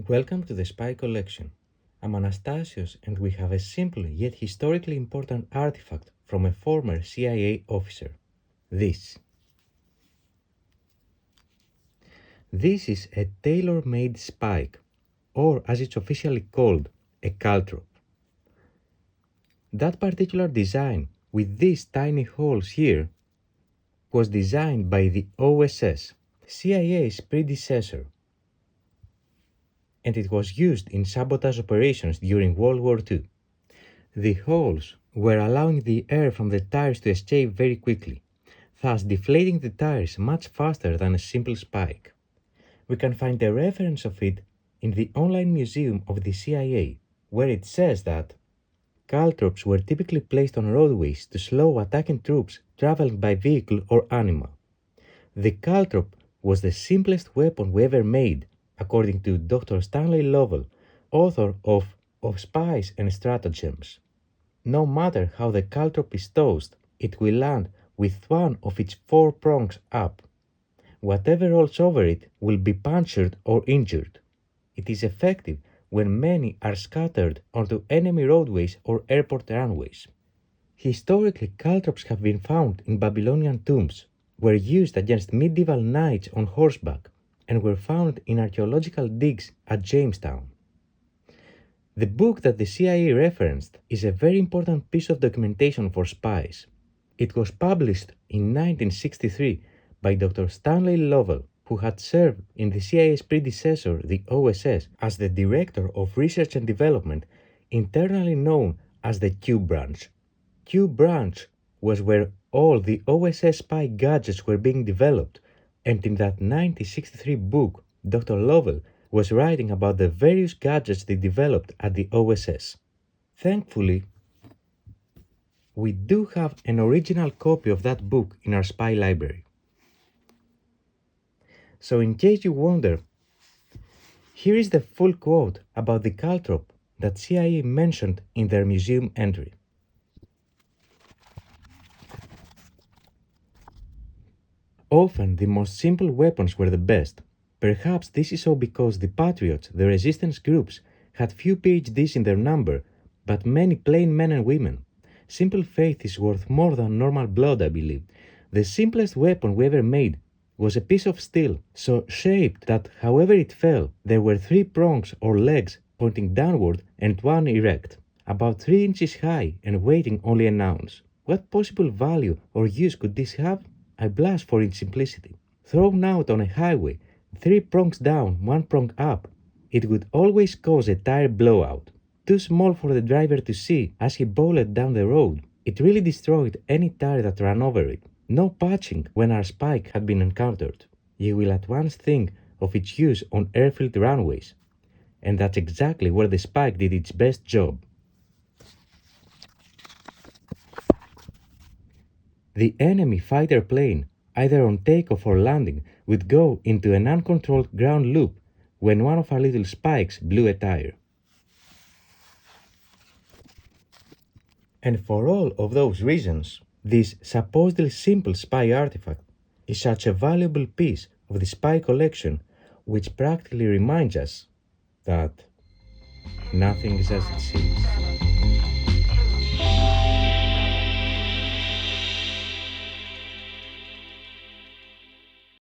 Welcome to the Spy Collection. I'm Anastasios and we have a simple yet historically important artifact from a former CIA officer. This. This is a tailor-made spike, or as it's officially called, a caltrop. That particular design, with these tiny holes here, was designed by the OSS, CIA's predecessor, and it was used in sabotage operations during World War II. The holes were allowing the air from the tires to escape very quickly, thus deflating the tires much faster than a simple spike. We can find a reference of it in the online museum of the CIA, where it says that caltrops were typically placed on roadways to slow attacking troops traveling by vehicle or animal. The caltrop was the simplest weapon we ever made, according to Dr. Stanley Lovell, author of Spies and Stratagems. No matter how the caltrop is tossed, it will land with one of its 4 prongs up. Whatever rolls over it will be punctured or injured. It is effective when many are scattered onto enemy roadways or airport runways. Historically, caltrops have been found in Babylonian tombs, were used against medieval knights on horseback, and were found in archaeological digs at Jamestown. The book that the CIA referenced is a very important piece of documentation for spies. It was published in 1963 by Dr. Stanley Lovell, who had served in the CIA's predecessor, the OSS, as the Director of Research and Development, internally known as the Q Branch. Q Branch was where all the OSS spy gadgets were being developed, and in that 1963 book, Dr. Lovell was writing about the various gadgets they developed at the OSS. Thankfully, we do have an original copy of that book in our spy library. So in case you wonder, here is the full quote about the caltrop that CIA mentioned in their museum entry. Often the most simple weapons were the best. Perhaps this is so because the Patriots, the resistance groups, had few PhDs in their number, but many plain men and women. Simple faith is worth more than normal blood, I believe. The simplest weapon we ever made was a piece of steel, so shaped that however it fell, there were 3 prongs or legs pointing downward and one erect, about 3 inches high and weighing only an ounce. What possible value or use could this have? I blush for its simplicity. Thrown out on a highway, 3 prongs down, 1 prong up, it would always cause a tire blowout. Too small for the driver to see as he bowled down the road, it really destroyed any tire that ran over it. No patching when our spike had been encountered. You will at once think of its use on airfield runways. And that's exactly where the spike did its best job. The enemy fighter plane, either on takeoff or landing, would go into an uncontrolled ground loop when one of our little spikes blew a tire. And for all of those reasons, this supposedly simple spy artifact is such a valuable piece of the spy collection, which practically reminds us that nothing is as it seems.